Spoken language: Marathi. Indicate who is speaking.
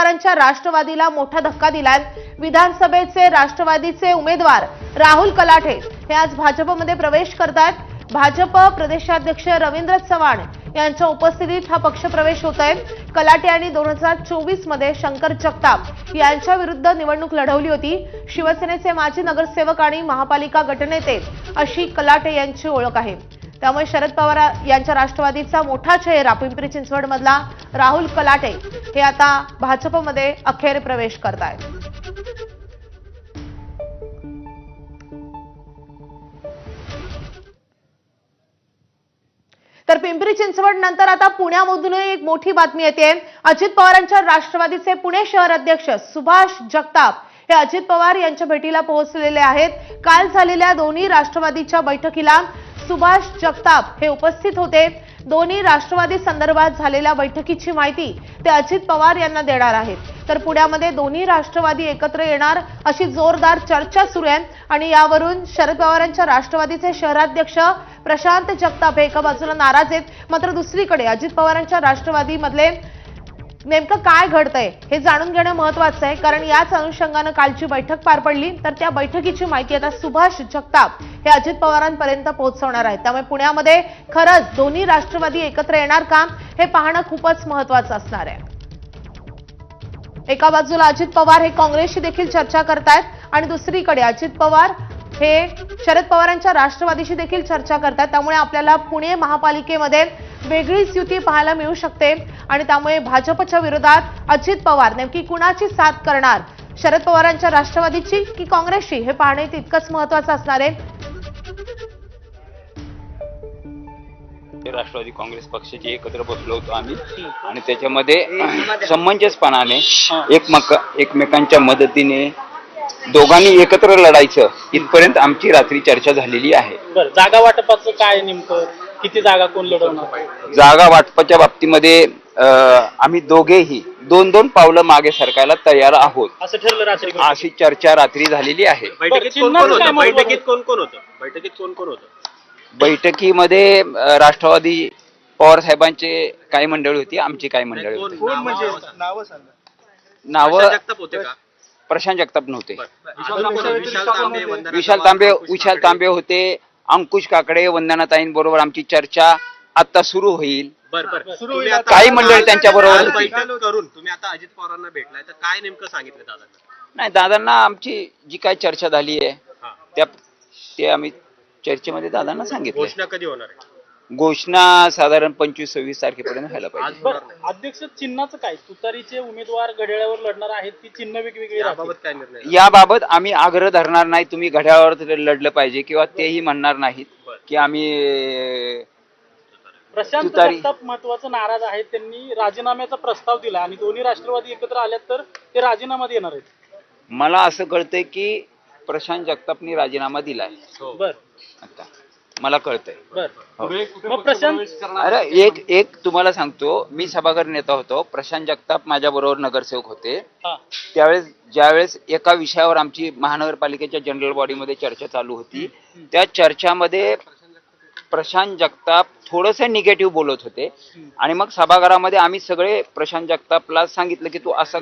Speaker 1: पवारांच्या राष्ट्रवादीला मोठा धक्का दिलाय। विधानसभेचे राष्ट्रवादीचे उमेदवार राहुल कलाटे हे आज भाजपमध्ये प्रवेश करतात। भाजप प्रदेशाध्यक्ष रवींद्र चव्हाण यांच्या उपस्थितीत हा पक्षप्रवेश होत आहे। कलाटे यांनी 2024 मध्ये शंकर जगताप यांच्या विरुद्ध निवडणूक लढवली होती। शिवसेनेचे माजी नगरसेवक आणि महापालिका गटनेते अशी कलाटे यांची ओळख आहे। त्यामुळे शरद पवार यांच्या राष्ट्रवादीचा मोठा चेहरा पिंपरी चिंचवड मधला राहुल कलाटे हे आता भाजपमध्ये अखेर प्रवेश करतायत। तर पिंपरी चिंचवड नंतर आता पुण्यामधून एक मोठी बातमी येते। अजित पवारांच्या राष्ट्रवादीचे पुणे शहर अध्यक्ष सुभाष जगताप हे अजित पवार यांच्या भेटीला पोहोचलेले आहेत। काल झालेल्या दोन्ही राष्ट्रवादीच्या बैठकीला सुभाष जगताप हे उपस्थित होते। दोन्ही राष्ट्रवादी संदर्भात झालेल्या बैठकीची माहिती ते अजित पवार यांना देणार आहेत। तर पुण्यामध्ये दोन्ही राष्ट्रवादी एकत्र येणार अशी जोरदार चर्चा सुरू आहे आणि यावरून शरद पवारांच्या राष्ट्रवादीचे शहराध्यक्ष प्रशांत जगताप हे एका बाजूला नाराज आहेत, मात्र दुसरीकडे अजित पवारांच्या राष्ट्रवादीमधले नेमकं काय घडतंय हे जाणून घेणं महत्त्वाचं आहे। कारण याच अनुषंगाने कालची बैठक पार पडली, तर त्या बैठकीची माहिती आता सुभाष जगताप हे अजित पवारांपर्यंत पोहोचवणार आहेत। त्यामुळे पुण्यामध्ये खरंच दोन्ही राष्ट्रवादी एकत्र येणार का हे पाहणं खूपच महत्त्वाचं असणार आहे। एका बाजूला अजित पवार हे काँग्रेसशी देखील चर्चा करतायत आणि दुसरीकडे अजित पवार हे शरद पवारांच्या राष्ट्रवादीशी देखील चर्चा करतात। त्यामुळे आपल्याला पुणे महापालिकेमध्ये वेगळीच युती पाहायला मिळू शकते आणि त्यामुळे भाजपच्या विरोधात अजित पवार नेमकी कुणाची साथ करणार, शरद पवारांच्या राष्ट्रवादीची की काँग्रेसची हे पाहणे तितकंच महत्त्वाचं असणार आहे।
Speaker 2: राष्ट्रवादी काँग्रेस पक्षाचे एकत्र बसलो होतो आम्ही आणि त्याच्यामध्ये समंजसपणाने एकमेकांच्या मदतीने दोघांनी एकत्र लढायचं इथपर्यंत आमची रात्री चर्चा झालेली आहे।
Speaker 3: बरं, जागा वाटपाचं काय नेमकं, किती जागा कोण लढवणार?
Speaker 2: जागा वाटपाच्या बाबतीमध्ये आम्ही दोघेही दोन दोन पावलं मागे सरकायला तयार आहोत
Speaker 3: असं ठरलं रात्री?
Speaker 2: अशी चर्चा रात्री झालेली आहे।
Speaker 3: बैठकीत कोण कोण होतं?
Speaker 2: बैठकीमध्ये राष्ट्रवादी पवार साहेबांचे काही मंडळी होती, आमची काही मंडळी होती। नाव प्रशांत जगताप नव्हते, विशाल तांबे होते, अंकुश काकडे, वंदनाताईंबरोबर आमची चर्चा आता सुरू होईल। काही मंडळी त्यांच्या बरोबर
Speaker 4: करून तुम्ही आता अजित पवारांना भेटलाय तर काय नेमकं सांगितलं दादांना?
Speaker 2: नाही, दादांना आमची जी काही चर्चा झाली आहे ते आम्ही चर्चेमध्ये दादांना सांगितलं।
Speaker 4: घोषणा कधी होणार आहे?
Speaker 2: घोषणा साधारण 25-26 तारखेपर्यंत व्हायला पाहिजे।
Speaker 3: अध्यक्ष चिन्हाचं काय? तुतारीचे उमेदवार घड्याळावर लढणार आहेत, ती चिन्ह वेगवेगळी
Speaker 4: याबाबत काय निर्णय?
Speaker 2: याबाबत आम्ही आग्रह धरणार नाही तुम्ही घड्याळावर लढलं पाहिजे किंवा तेही म्हणणार नाहीत की आम्ही
Speaker 3: प्रशांत जगताप महत्वाचं नाराज आहेत। त्यांनी राजीनाम्याचा प्रस्ताव दिला आणि दोन्ही राष्ट्रवादी एकत्र आल्यात तर ते राजीनामा देणार आहेत।
Speaker 2: मला असं कळतंय की प्रशांत जगतापनी राजीनामा दिलाय।
Speaker 3: बर,
Speaker 2: आता मला कळतंय।
Speaker 3: मग प्रशांत
Speaker 2: अरे एक तुम्हाला सांगतो, मी सभागृह नेता होतो, प्रशांत जगताप माझ्या बरोबर नगरसेवक होते। ज्यावेळेस एका विषयावर आमची महानगरपालिकेच्या जनरल बॉडीमध्ये चर्चा चालू होती, त्या चर्चामध्ये प्रशांत जगताप थोडंसं निगेटिव्ह बोलत होते आणि मग सभागृहामध्ये आम्ही सगळे प्रशांत जगतापला सांगितलं की तू असं